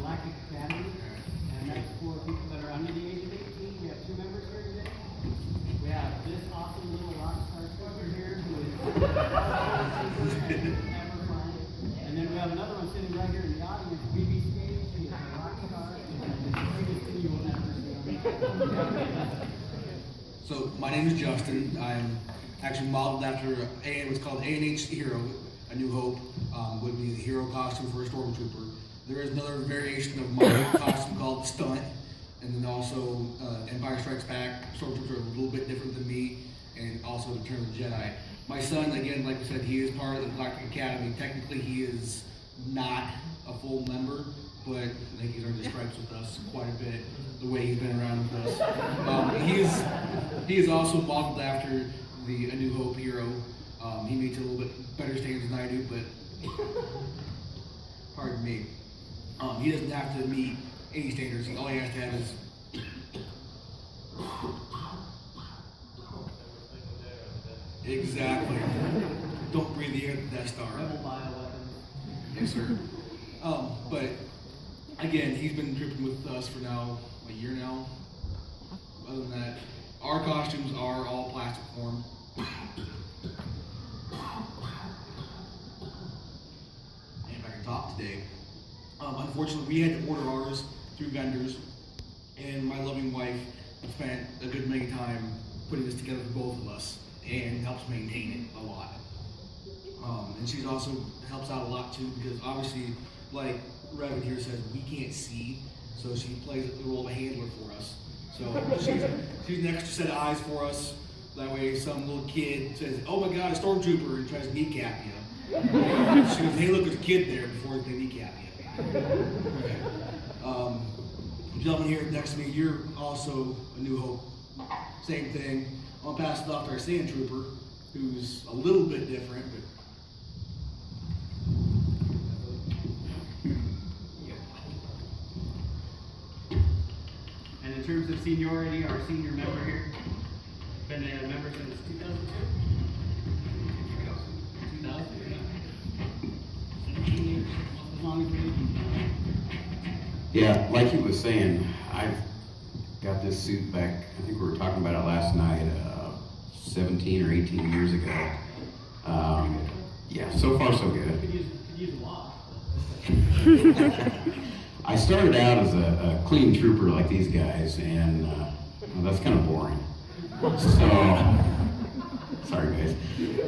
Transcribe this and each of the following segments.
Galactic Academy, and that's for people that are under the age of 18. We have 2 members here today. We have this awesome little rock star trooper here who is ever fun. And then we have another one sitting right here in the audience, BB Stage. He is a rock star, and the biggest thing you will never see. So my name is Justin. I'm actually modeled after what's called A&H Hero, A New Hope, would be the hero costume for a Stormtrooper. There is another variation of my costume called Stunt, and then also Empire Strikes Back. Stormtroopers are a little bit different than me, and also Return of the Jedi. My son, again, like I said, he is part of the Galactic Academy. Technically, he is not a full member, but I think he's earned his stripes with us quite a bit, the way he's been around with us. He is also modeled after the A New Hope hero. He meets a little bit better standards than I do, but pardon me. He doesn't have to meet any standards. All he has to have is exactly. Don't breathe the air at the Death Star. Yes, sir. But again, he's been dripping with us for now a year now. Other than that, our costumes are all plastic form. And if I can talk today, unfortunately, we had to order ours through vendors, and my loving wife spent a good many time putting this together for both of us, and helps maintain it a lot. And she's also helps out a lot too, because obviously, like Revan here says, we can't see, so she plays the role of a handler for us. So she's an extra set of eyes for us. That way, some little kid says, "Oh my God, a Stormtrooper," and tries to kneecap you. She goes, "Hey, look, there's a kid there," before they kneecap you. Gentleman here next to me, you're also a New Hope. Same thing. I'm gonna pass it off to our Sand Trooper, who's a little bit different, but And in terms of seniority, our senior member here, been a member since 2002? 2000, yeah. 17 years, as long as we Yeah, like he was saying, I've got this suit back, I think we were talking about it last night, 17 or 18 years ago. Yeah, so far so good. could use a lot. I started out as a clean trooper like these guys, and well, that's kind of boring. So, sorry guys.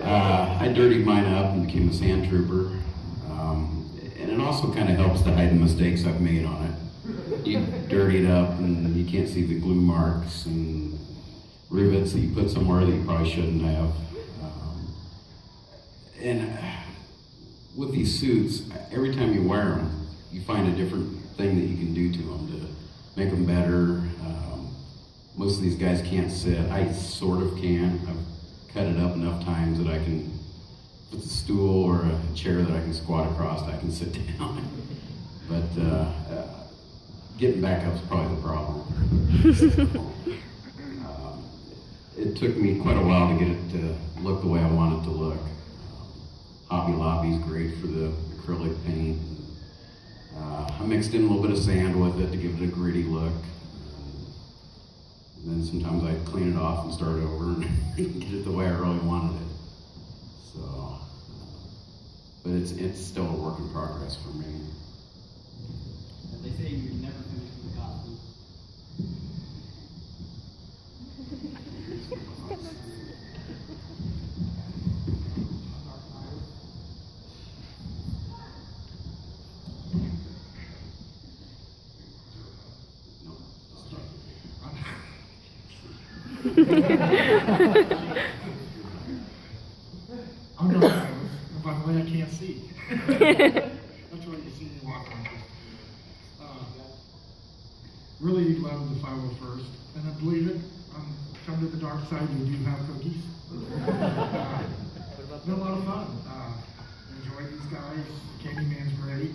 I dirtied mine up and became a sand trooper. And it also kind of helps to hide the mistakes I've made on it. You dirty it up and you can't see the glue marks and rivets that you put somewhere that you probably shouldn't have. And with these suits, every time you wear them, you find a different thing that you can do to them to make them better. Most of these guys can't sit. I sort of can. I've cut it up enough times that I can, if it's a stool or a chair that I can squat across, I can sit down. But getting back up is probably the problem. It took me quite a while to get it to look the way I want it to look. Hobby Lobby's great for the acrylic paint. I mixed in a little bit of sand with it to give it a gritty look. And then sometimes I'd clean it off and start over and get it the way I really wanted it. So, but it's still a work in progress for me. They say you're never finished with the costume. I'm no nervous. By the way, I can't see. That's what you see me walk on. Really love the 501st, and I believe it. Come to the dark side, we do have cookies. Been a lot of fun. Enjoy these guys. Candyman's great.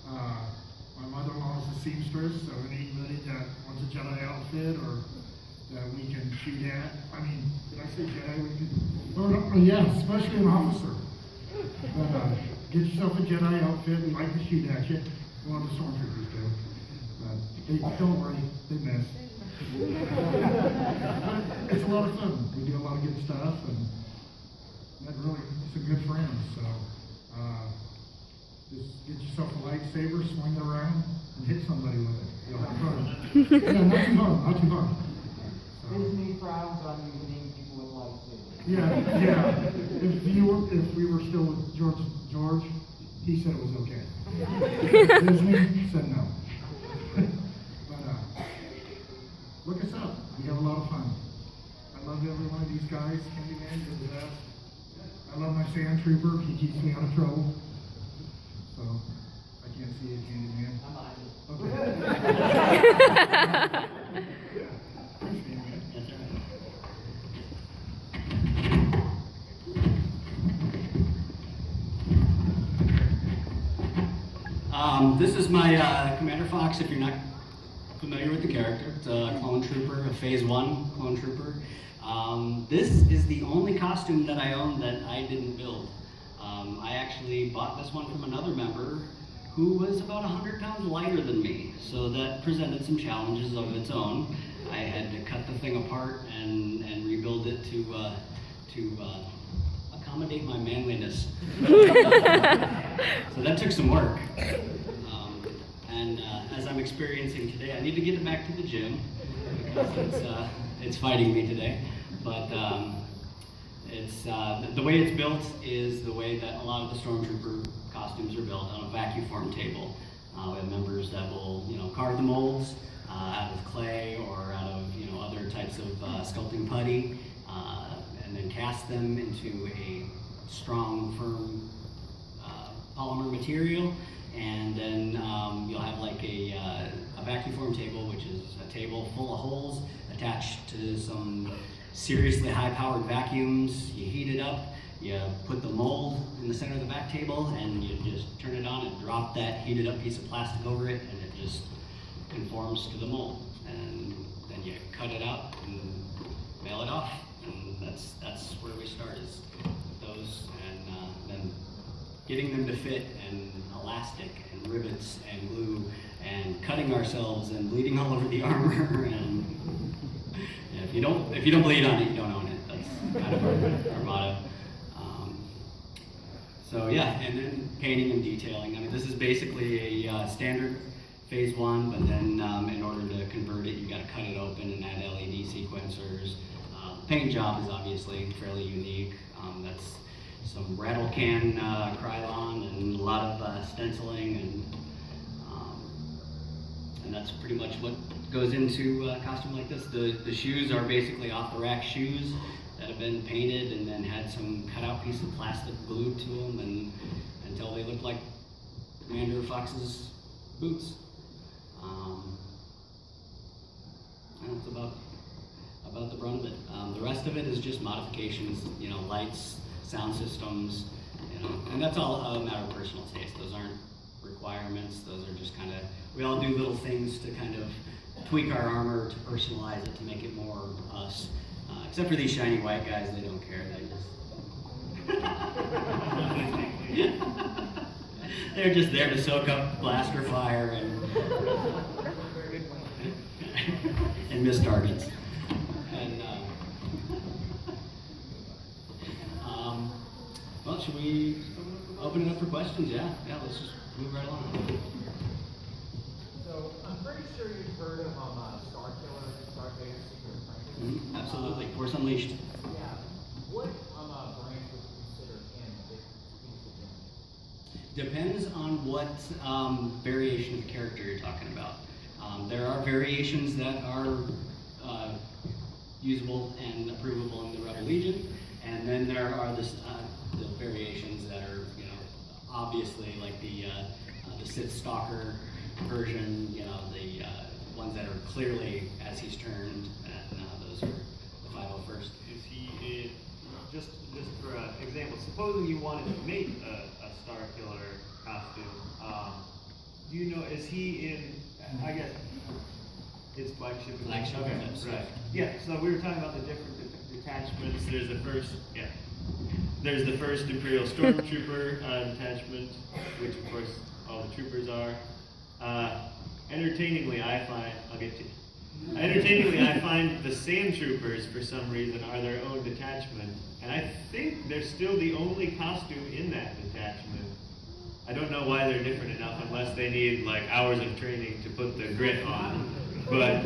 My mother-in-law is a seamstress, so anybody that wants a Jedi outfit or that we can shoot at. I mean, did I say Jedi? Yeah, especially an officer. But get yourself a Jedi outfit. We like to shoot at you. One of the Stormtroopers do. But they don't worry, they miss. It's a lot of fun. We do a lot of good stuff and met really some good friends. So just get yourself a lightsaber, swing it around, and hit somebody with it. You'll have fun. Yeah, not too hard, not too hard. So, Disney frowns on you hitting people with lightsabers. yeah. If we were still with George, he said it was okay. Disney said no. But look us up. We have a lot of fun. I love every one of these guys. Candyman is the best. I love my sand trooper. He keeps me out of trouble. So I can't see it, Candyman. I'm behind you. Okay. Thanks, Candyman. That's all right. This is my Commander Fox, if you're not familiar with the character. It's a clone trooper, a Phase 1 clone trooper. This is the only costume that I own that I didn't build. I actually bought this one from another member who was about 100 pounds lighter than me, so that presented some challenges of its own. I had to cut the thing apart and rebuild it to accommodate my manliness. So that took some work. As I'm experiencing today, I need to get back to the gym because it's fighting me today. But the way it's built is the way that a lot of the Stormtrooper costumes are built, on a vacuum form table. We have members that will, carve the molds out of clay or out of, other types of sculpting putty, and then cast them into a strong, firm polymer material. And then you'll have like a vacuum form table, which is a table full of holes attached to some seriously high-powered vacuums. You heat it up, you put the mold in the center of the back table, and you just turn it on and drop that heated up piece of plastic over it, and it just conforms to the mold. And then you cut it out and mail it off, and that's where we start, is with those, and then getting them to fit, and elastic and rivets and glue, and cutting ourselves and bleeding all over the armor. And if you don't bleed on it, you don't own it. That's kind of our motto. So yeah, and then painting and detailing. I mean, this is basically a standard Phase 1, but then in order to convert it, you got to cut it open and add LED sequencers. The paint job is obviously fairly unique. That's some rattle can Krylon and a lot of stenciling, and that's pretty much what goes into a costume like this. The shoes are basically off-the-rack shoes that have been painted and then had some cut-out piece of plastic glued to them, and until they look like Commander Fox's boots. And that's about the brunt of it. The rest of it is just modifications, lights, sound systems, and that's all a matter of personal taste. Those aren't requirements. Those are just kind of, we all do little things to kind of tweak our armor, to personalize it, to make it more us. Except for these shiny white guys, they don't care. They're just there to soak up blaster fire and miss targets. And well, should we open it up for questions? Yeah, let's just move right along. So I'm pretty sure you've heard of Star Killer, Star Vader, Secret Apprentice. Absolutely, Force Unleashed. Yeah. What branch would you consider him the Depends on what variation of character you're talking about. There are variations that are usable and approvable in the Rebel Legion, and then there are the variations that are, obviously like the Sith Stalker version, the ones that are clearly as he's turned, and those are the 501st. Is he just for example, supposing you wanted to make a Star Killer costume, do you know, is he in, I guess, his flagship? Flagship, okay, yes. right. Yeah, so we were talking about the different detachments. There's the first Imperial Stormtrooper detachment, which of course all the troopers are. entertainingly, I find the Stormtroopers for some reason are their own detachment, and I think they're still the only costume in that detachment. I don't know why they're different enough unless they need like hours of training to put the grit on. But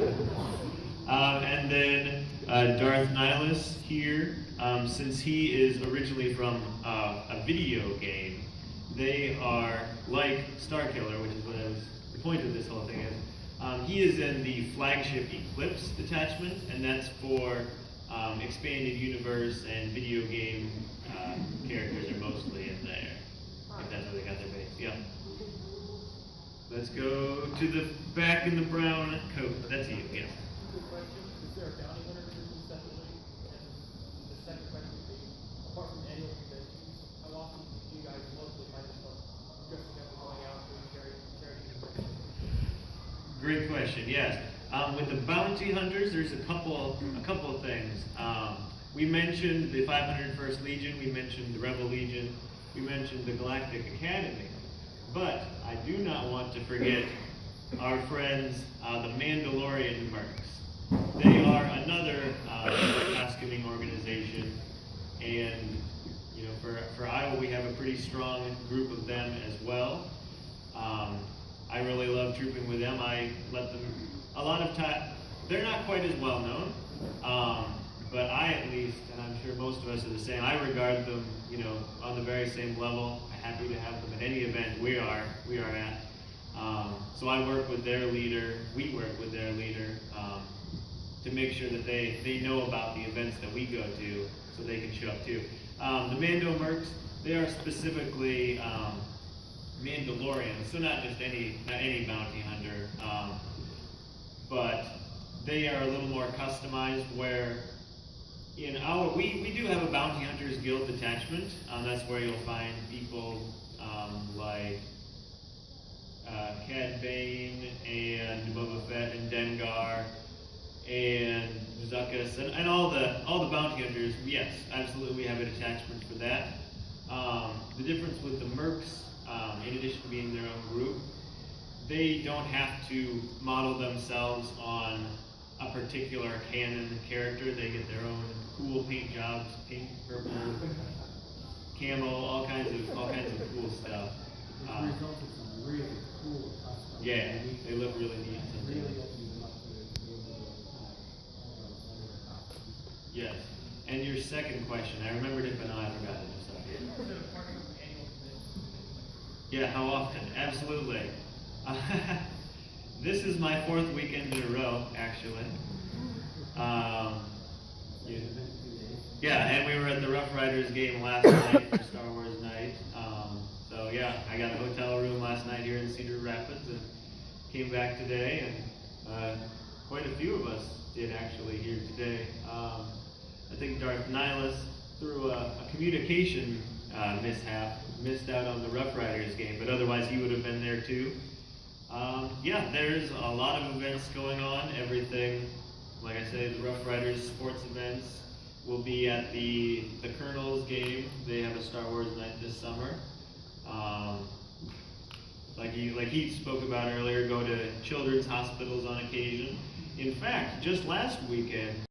and then Darth Nihilus here, since he is originally from a video game, they are like Starkiller, which is what the point of this whole thing is. He is in the flagship Eclipse detachment, and that's for expanded universe and video game characters are mostly in there. If that's where they got their base. Yeah. Let's go to the back in the brown coat. That's you, yes. Quick question, is there a bounty hunter division separately? And the second question would be, apart from annual conventions, how often do you guys locally find yourself dressing up and going out doing charity events? Great question. Yes. With the bounty hunters, there's a couple of things. We mentioned the 501st Legion. We mentioned the Rebel Legion. We mentioned the Galactic Academy. But I do not want to forget our friends, the Mandalorian Mercs. They are another costuming organization, and you know, for Iowa, we have a pretty strong group of them as well. I really love trooping with them. I let them a lot of time. They're not quite as well known, but I at least, and I'm sure most of us are the same. I regard them, you know, on the very same level. I'm happy to have them at any event we are at. So I work with their leader. We work with their leader to make sure that they know about the events that we go to, so they can show up too. The Mando Mercs, they are specifically Mandalorians, so not just any bounty hunter, but they are a little more customized. Where in our we do have a bounty hunters guild detachment. That's where you'll find people like Cad Bane and Boba Fett and Dengar and Zuckuss and all the bounty hunters. Yes, absolutely, we have a detachment for that. The difference with the Mercs, in addition to being their own group, they don't have to model themselves on a particular canon character. They get their own cool paint jobs, pink, purple, camo, all kinds of cool stuff. It's resulted some really cool custom. Yeah, they look really neat. Really opens them up to be able to costumes. Yes. And your second question, I remembered it, but now I forgot it. I'm sorry. Is it apart from annual conventions? Yeah, how often? Absolutely. This is my 4th weekend in a row, actually. Yeah, and we were at the Rough Riders game last night for Star Wars night. So yeah, I got a hotel room last night here in Cedar Rapids and came back today, and quite a few of us did actually here today. I think Darth Nihilus, through a communication mishap, missed out on the Rough Riders game, but otherwise he would have been there too. Yeah, there's a lot of events going on. Everything, like I say, the Rough Riders sports events will be at the Colonel's game. They have a Star Wars night this summer. Like he spoke about earlier, go to children's hospitals on occasion. In fact, just last weekend,